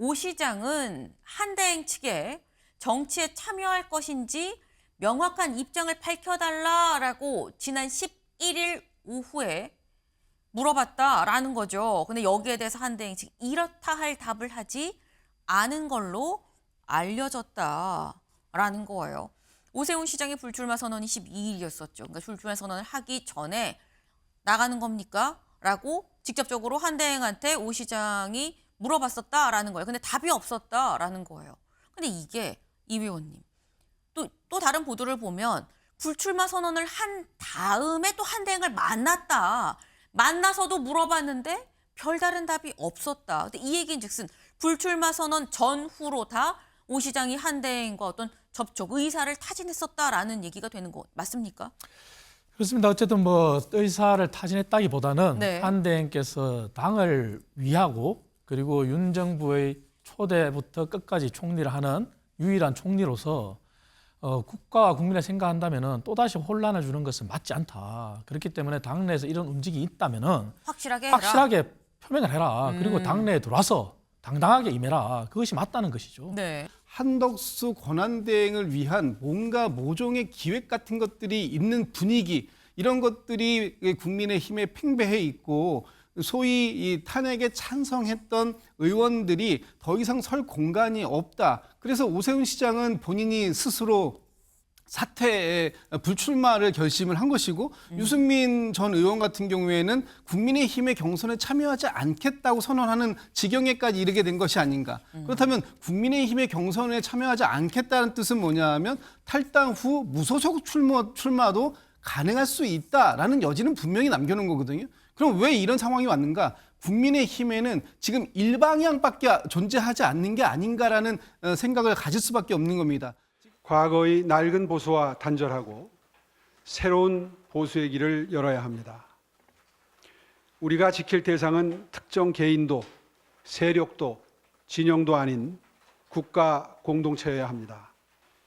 오 시장은 한대행 측에 정치에 참여할 것인지 명확한 입장을 밝혀달라라고 지난 11일 오후에 물어봤다라는 거죠. 근데 여기에 대해서 한대행 측이 이렇다 할 답을 하지 않은 걸로 알려졌다라는 거예요. 오세훈 시장의 불출마 선언이 12일이었었죠. 그러니까 불출마 선언을 하기 전에 나가는 겁니까? 라고 직접적으로 한대행한테 오 시장이 물어봤었다라는 거예요. 근데 답이 없었다라는 거예요. 근데 이게 이 의원님 또 다른 보도를 보면 불출마 선언을 한 다음에 또 한대행을 만났다. 만나서도 물어봤는데 별다른 답이 없었다. 근데 이 얘기인즉슨 불출마 선언 전후로 다 오 시장이 한대행과 어떤 접촉 의사를 타진했었다라는 얘기가 되는 거 맞습니까? 그렇습니다. 어쨌든 뭐 의사를 타진했다기보다는 네. 한대행께서 당을 위하고 그리고 윤 정부의 초대부터 끝까지 총리를 하는 유일한 총리로서 국가와 국민을 생각한다면은 또다시 혼란을 주는 것은 맞지 않다. 그렇기 때문에 당내에서 이런 움직임이 있다면은 확실하게 해라. 확실하게 표명을 해라. 그리고 당내에 들어와서 당당하게 임해라. 그것이 맞다는 것이죠. 네. 한덕수 권한대행을 위한 뭔가 모종의 기획 같은 것들이 있는 분위기, 이런 것들이 국민의힘에 팽배해 있고 소위 이 탄핵에 찬성했던 의원들이 더 이상 설 공간이 없다. 그래서 오세훈 시장은 본인이 스스로 사퇴에 불출마를 결심을 한 것이고 유승민 전 의원 같은 경우에는 국민의힘의 경선에 참여하지 않겠다고 선언하는 지경에까지 이르게 된 것이 아닌가. 그렇다면 국민의힘의 경선에 참여하지 않겠다는 뜻은 뭐냐 하면 탈당 후 무소속 출마도 가능할 수 있다라는 여지는 분명히 남겨놓은 거거든요. 그럼 왜 이런 상황이 왔는가? 국민의힘에는 지금 일방향밖에 존재하지 않는 게 아닌가라는 생각을 가질 수밖에 없는 겁니다. 과거의 낡은 보수와 단절하고 새로운 보수의 길을 열어야 합니다. 우리가 지킬 대상은 특정 개인도, 세력도, 진영도 아닌 국가 공동체여야 합니다.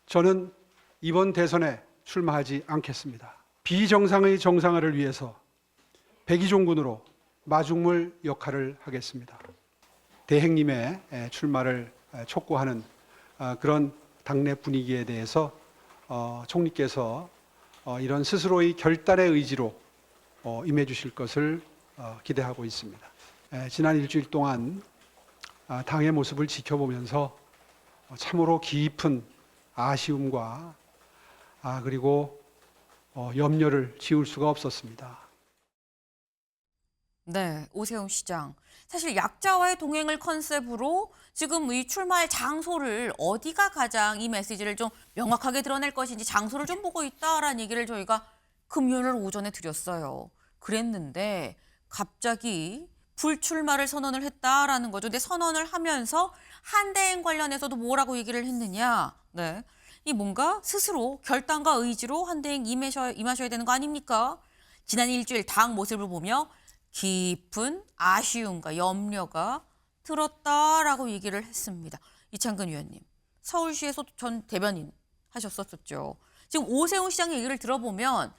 저는 이번 대선에 출마하지 않겠습니다. 비정상의 정상화를 위해서 백의종군으로 마중물 역할을 하겠습니다. 대행님의 출마를 촉구하는 그런 당내 분위기에 대해서 총리께서 이런 스스로의 결단의 의지로 임해 주실 것을 기대하고 있습니다. 지난 일주일 동안 당의 모습을 지켜보면서 참으로 깊은 아쉬움과 그리고 염려를 지울 수가 없었습니다. 네, 오세훈 시장. 사실 약자와의 동행을 컨셉으로 지금 이 출마할 장소를 어디가 가장 이 메시지를 좀 명확하게 드러낼 것인지 장소를 좀 보고 있다라는 얘기를 저희가 금요일 오전에 드렸어요. 그랬는데 갑자기 불출마를 선언을 했다라는 거죠. 근데 선언을 하면서 한대행 관련해서도 뭐라고 얘기를 했느냐. 네, 이 뭔가 스스로 결단과 의지로 한대행 임하셔야 되는 거 아닙니까? 지난 일주일 당 모습을 보며 깊은 아쉬움과 염려가 들었다라고 얘기를 했습니다. 이창근 의원님, 서울시에서 전 대변인 하셨었죠. 지금 오세훈 시장의 얘기를 들어보면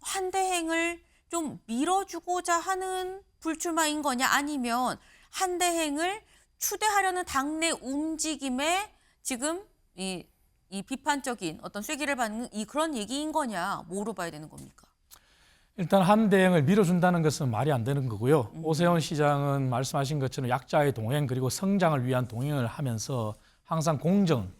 한대행을 좀 밀어주고자 하는 불출마인 거냐 아니면 한대행을 추대하려는 당내 움직임에 지금 이 비판적인 어떤 쐐기를 받는 그런 얘기인 거냐 뭐로 봐야 되는 겁니까? 일단 한대행을 밀어준다는 것은 말이 안 되는 거고요. 오세훈 시장은 말씀하신 것처럼 약자의 동행 그리고 성장을 위한 동행을 하면서 항상 공정을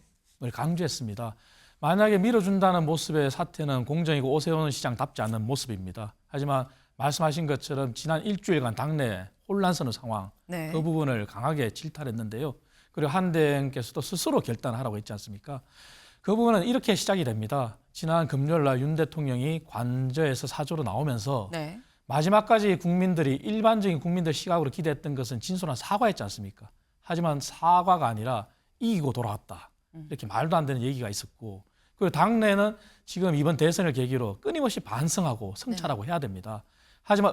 강조했습니다. 만약에 밀어준다는 모습의 사태는 공정이고 오세훈 시장답지 않는 모습입니다. 하지만 말씀하신 것처럼 지난 일주일간 당내 혼란스러운 상황, 네. 그 부분을 강하게 질타했는데요. 그리고 한대행께서도 스스로 결단하라고 했지 않습니까? 그 부분은 이렇게 시작이 됩니다. 지난 금요일 날 윤 대통령이 관저에서 사저로 나오면서 네. 마지막까지 국민들이 일반적인 국민들 시각으로 기대했던 것은 진솔한 사과였지 않습니까? 하지만 사과가 아니라 이기고 돌아왔다. 이렇게 말도 안 되는 얘기가 있었고 그리고 당내는 지금 이번 대선을 계기로 끊임없이 반성하고 성찰하고 해야 됩니다. 하지만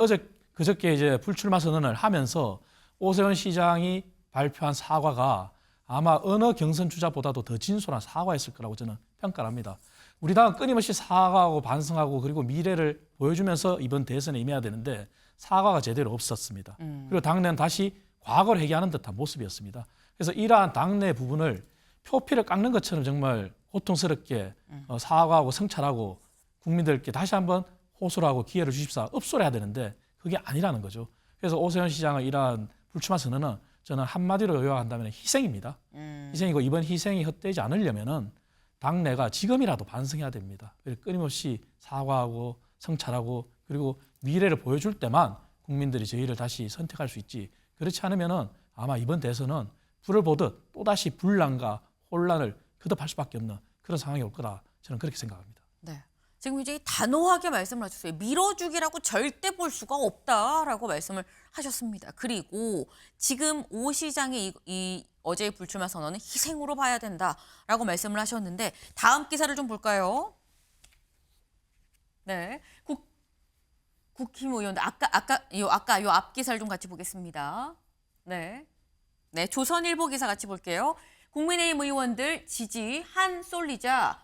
그저께 이제 불출마 선언을 하면서 오세훈 시장이 발표한 사과가 아마 어느 경선 주자보다도 더 진솔한 사과였을 거라고 저는 평가를 합니다. 우리 당은 끊임없이 사과하고 반성하고 그리고 미래를 보여주면서 이번 대선에 임해야 되는데 사과가 제대로 없었습니다. 그리고 당내는 다시 과거를 회귀하는 듯한 모습이었습니다. 그래서 이러한 당내 부분을 표피를 깎는 것처럼 정말 고통스럽게 사과하고 성찰하고 국민들께 다시 한번 호소를 하고 기회를 주십사 읍소를 해야 되는데 그게 아니라는 거죠. 그래서 오세훈 시장의 이러한 불출마 선언은 저는 한마디로 요약한다면 희생입니다. 희생이고 이번 희생이 헛되지 않으려면은 당내가 지금이라도 반성해야 됩니다. 끊임없이 사과하고 성찰하고 그리고 미래를 보여줄 때만 국민들이 저희를 다시 선택할 수 있지. 그렇지 않으면은 아마 이번 대선은 불을 보듯 또다시 분란과 혼란을 거듭할 수밖에 없는 그런 상황이 올 거다. 저는 그렇게 생각합니다. 네. 지금 굉장히 단호하게 말씀을 하셨어요. 밀어주기라고 절대 볼 수가 없다라고 말씀을 하셨습니다. 그리고 지금 오 시장의 이 어제의 불출마 선언은 희생으로 봐야 된다라고 말씀을 하셨는데 다음 기사를 좀 볼까요? 네. 국힘 의원들 아까 요 앞 기사를 좀 같이 보겠습니다. 네. 네, 조선일보 기사 같이 볼게요. 국민의힘 의원들 지지 한 쏠리자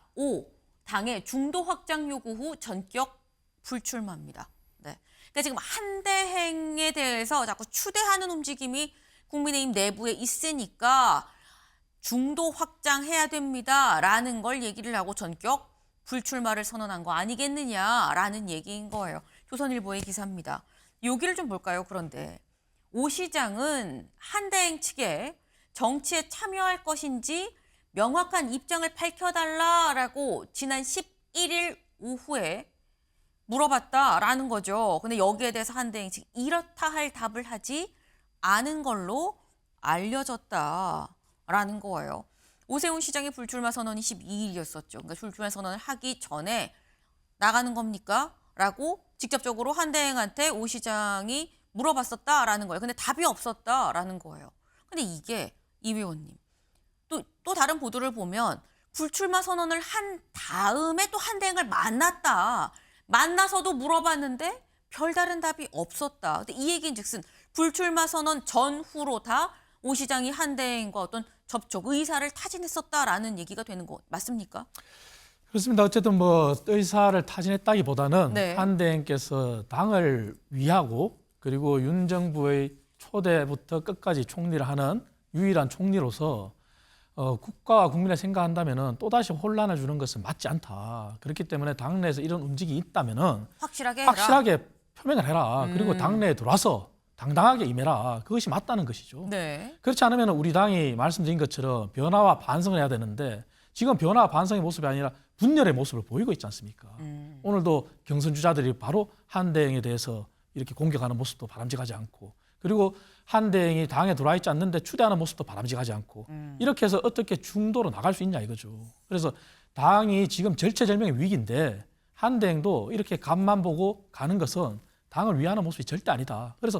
당의 중도 확장 요구 후 전격 불출마입니다. 네. 그러니까 지금 한대행에 대해서 자꾸 추대하는 움직임이 국민의힘 내부에 있으니까 중도 확장해야 됩니다라는 걸 얘기를 하고 전격 불출마를 선언한 거 아니겠느냐라는 얘기인 거예요. 조선일보의 기사입니다. 여기를 좀 볼까요? 그런데 오 시장은 한대행 측에 정치에 참여할 것인지 명확한 입장을 밝혀달라라고 지난 11일 오후에 물어봤다라는 거죠. 근데 여기에 대해서 한대행 측 이렇다 할 답을 하지 않은 걸로 알려졌다라는 거예요. 오세훈 시장의 불출마 선언이 12일이었었죠. 그러니까 불출마 선언을 하기 전에 나가는 겁니까? 라고 직접적으로 한대행한테 오 시장이 물어봤었다라는 거예요. 근데 답이 없었다라는 거예요. 근데 이게 이 의원님 또 다른 보도를 보면 불출마 선언을 한 다음에 또 한대행을 만나서도 물어봤는데 별다른 답이 없었다. 근데 이 얘기인즉슨 불출마 선언 전후로 다 오 시장이 한대행과 어떤 접촉 의사를 타진했었다라는 얘기가 되는 거 맞습니까? 그렇습니다. 어쨌든 뭐 의사를 타진했다기보다는 네. 한대행께서 당을 위하고 그리고 윤 정부의 초대부터 끝까지 총리를 하는 유일한 총리로서 국가와 국민을 생각한다면은 또다시 혼란을 주는 것은 맞지 않다. 그렇기 때문에 당내에서 이런 움직임이 있다면은 확실하게 표명을 해라. 그리고 당내에 들어와서 당당하게 임해라. 그것이 맞다는 것이죠. 네. 그렇지 않으면 우리 당이 말씀드린 것처럼 변화와 반성을 해야 되는데 지금 변화와 반성의 모습이 아니라 분열의 모습을 보이고 있지 않습니까? 오늘도 경선 주자들이 바로 한대행에 대해서 이렇게 공격하는 모습도 바람직하지 않고 그리고 한대행이 당에 들어와 있지 않는데 추대하는 모습도 바람직하지 않고 이렇게 해서 어떻게 중도로 나갈 수 있냐 이거죠. 그래서 당이 지금 절체절명의 위기인데 한대행도 이렇게 간만 보고 가는 것은 당을 위하는 모습이 절대 아니다. 그래서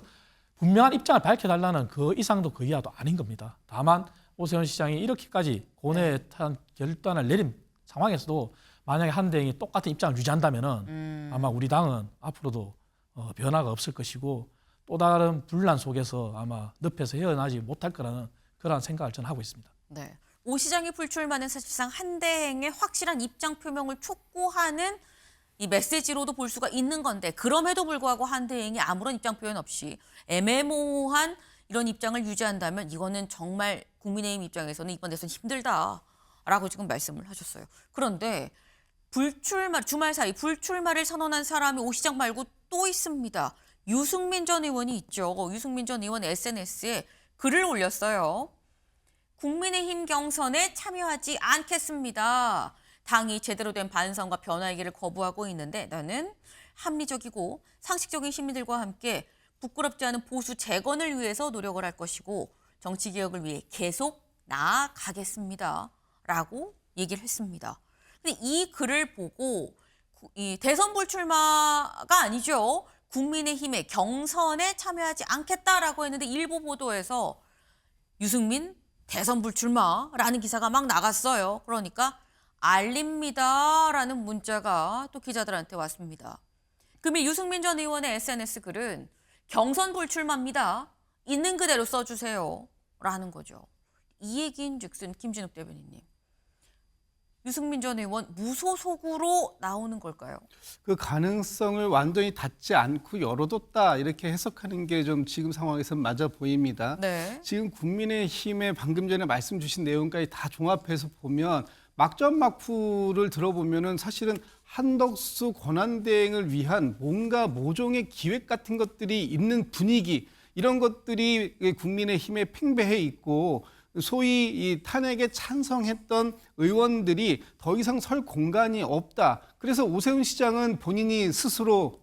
분명한 입장을 밝혀달라는 그 이상도 그 이하도 아닌 겁니다. 다만 오세훈 시장이 이렇게까지 고뇌에 탄 결단을 내린 상황에서도 만약에 한대행이 똑같은 입장을 유지한다면은 아마 우리 당은 앞으로도 변화가 없을 것이고 또 다른 분란 속에서 아마 늪에서 헤어나지 못할 거라는 그런 생각을 저는 하고 있습니다. 네. 오 시장의 불출마는 사실상 한대행의 확실한 입장 표명을 촉구하는 이 메시지로도 볼 수가 있는 건데 그럼에도 불구하고 한대행이 아무런 입장 표현 없이 애매모호한 이런 입장을 유지한다면 이거는 정말 국민의힘 입장에서는 이번 대선 힘들다라고 지금 말씀을 하셨어요. 그런데 주말 사이 불출마를 선언한 사람이 오 시장 말고 또 있습니다. 유승민 전 의원이 있죠. 유승민 전 의원 SNS에 글을 올렸어요. 국민의힘 경선에 참여하지 않겠습니다. 당이 제대로 된 반성과 변화의 길을 거부하고 있는데 나는 합리적이고 상식적인 시민들과 함께 부끄럽지 않은 보수 재건을 위해서 노력을 할 것이고 정치개혁을 위해 계속 나아가겠습니다. 라고 얘기를 했습니다. 근데 이 글을 보고 이 대선 불출마가 아니죠. 국민의힘의 경선에 참여하지 않겠다라고 했는데 일부 보도에서 유승민 대선 불출마라는 기사가 막 나갔어요. 그러니까 알립니다라는 문자가 또 기자들한테 왔습니다. 그러면 유승민 전 의원의 SNS 글은 경선 불출마입니다. 있는 그대로 써주세요. 라는 거죠. 이 얘기인 즉슨 김진욱 대변인님. 유승민 전 의원 무소속으로 나오는 걸까요? 그 가능성을 완전히 닫지 않고 열어뒀다 이렇게 해석하는 게 좀 지금 상황에서 맞아 보입니다. 네. 지금 국민의힘의 방금 전에 말씀 주신 내용까지 다 종합해서 보면 막전막후를 들어보면은 사실은 한덕수 권한대행을 위한 뭔가 모종의 기획 같은 것들이 있는 분위기 이런 것들이 국민의힘에 팽배해 있고 소위 이 탄핵에 찬성했던 의원들이 더 이상 설 공간이 없다. 그래서 오세훈 시장은 본인이 스스로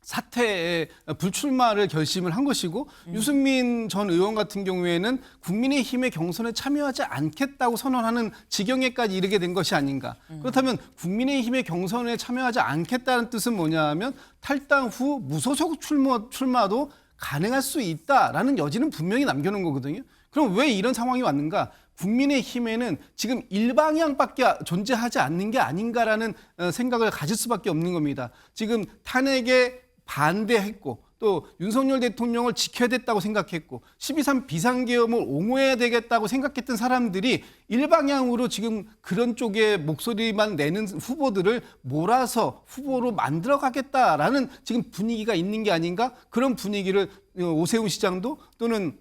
사퇴에 불출마를 결심을 한 것이고 유승민 전 의원 같은 경우에는 국민의힘의 경선에 참여하지 않겠다고 선언하는 지경에까지 이르게 된 것이 아닌가. 그렇다면 국민의힘의 경선에 참여하지 않겠다는 뜻은 뭐냐면 탈당 후 무소속 출마도 가능할 수 있다라는 여지는 분명히 남겨놓은 거거든요. 그럼 왜 이런 상황이 왔는가? 국민의힘에는 지금 일방향밖에 존재하지 않는 게 아닌가라는 생각을 가질 수밖에 없는 겁니다. 지금 탄핵에 반대했고 또 윤석열 대통령을 지켜야 됐다고 생각했고 12.3 비상계엄을 옹호해야 되겠다고 생각했던 사람들이 일방향으로 지금 그런 쪽에 목소리만 내는 후보들을 몰아서 후보로 만들어가겠다라는 지금 분위기가 있는 게 아닌가? 그런 분위기를 오세훈 시장도 또는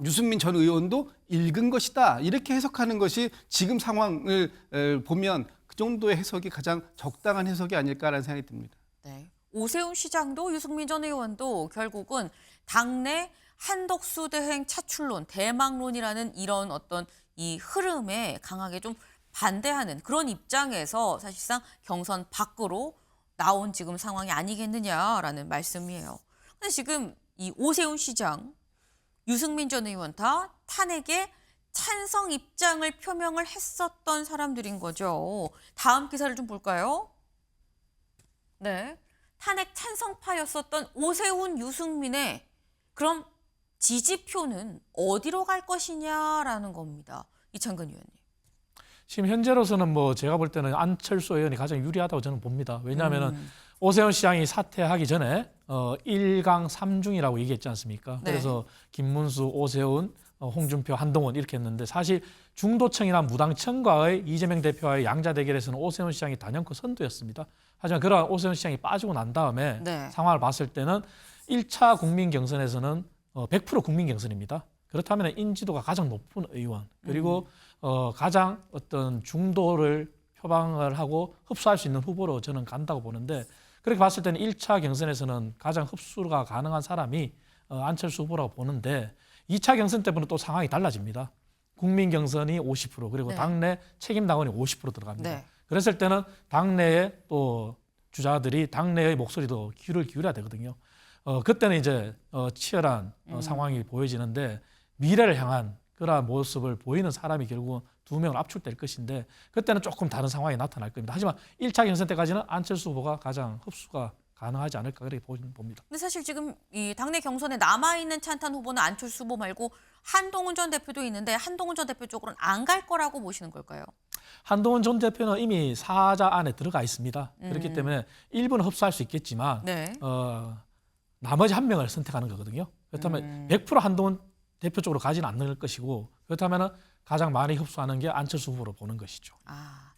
유승민 전 의원도 읽은 것이다. 이렇게 해석하는 것이 지금 상황을 보면 그 정도의 해석이 가장 적당한 해석이 아닐까라는 생각이 듭니다. 네. 오세훈 시장도 유승민 전 의원도 결국은 당내 한덕수 대행 차출론, 대망론이라는 이런 어떤 이 흐름에 강하게 좀 반대하는 그런 입장에서 사실상 경선 밖으로 나온 지금 상황이 아니겠느냐라는 말씀이에요. 근데 지금 이 오세훈 시장, 유승민 전 의원 다 탄핵에 찬성 입장을 표명을 했었던 사람들인 거죠. 다음 기사를 좀 볼까요? 네. 탄핵 찬성파였었던 오세훈, 유승민의 그럼 지지표는 어디로 갈 것이냐라는 겁니다. 이창근 의원님. 지금 현재로서는 뭐 제가 볼 때는 안철수 의원이 가장 유리하다고 저는 봅니다. 왜냐하면은 오세훈 시장이 사퇴하기 전에 1강 3중이라고 얘기했지 않습니까? 네. 그래서 김문수, 오세훈, 홍준표, 한동훈 이렇게 했는데 사실 중도층이나 무당층과의 이재명 대표와의 양자 대결에서는 오세훈 시장이 단연코 선두였습니다. 하지만 그러한 오세훈 시장이 빠지고 난 다음에 네. 상황을 봤을 때는 1차 국민 경선에서는 100% 국민 경선입니다. 그렇다면 인지도가 가장 높은 의원 그리고 가장 어떤 중도를 표방을 하고 흡수할 수 있는 후보로 저는 간다고 보는데 그렇게 봤을 때는 1차 경선에서는 가장 흡수가 가능한 사람이 안철수 후보라고 보는데 2차 경선 때부터는 또 상황이 달라집니다. 국민 경선이 50% 그리고 네. 당내 책임 당원이 50% 들어갑니다. 네. 그랬을 때는 당내에 또 주자들이 당내의 목소리도 귀를 기울여야 되거든요. 그때는 이제 치열한 상황이 보여지는데 미래를 향한 그러한 모습을 보이는 사람이 결국 두 명을 압축될 것인데 그때는 조금 다른 상황이 나타날 겁니다. 하지만 1차 경선 때까지는 안철수 후보가 가장 흡수가 가능하지 않을까 그렇게 봅니다. 근데 사실 지금 이 당내 경선에 남아있는 찬탄 후보는 안철수 후보 말고 한동훈 전 대표도 있는데 한동훈 전 대표 쪽으로는 안 갈 거라고 보시는 걸까요? 한동훈 전 대표는 이미 사자 안에 들어가 있습니다. 그렇기 때문에 일부는 흡수할 수 있겠지만 네. 나머지 한 명을 선택하는 거거든요. 그렇다면 100% 한동훈 대표 쪽으로 가지는 않을 것이고 그렇다면 가장 많이 흡수하는 게 안철수 후보로 보는 것이죠. 아.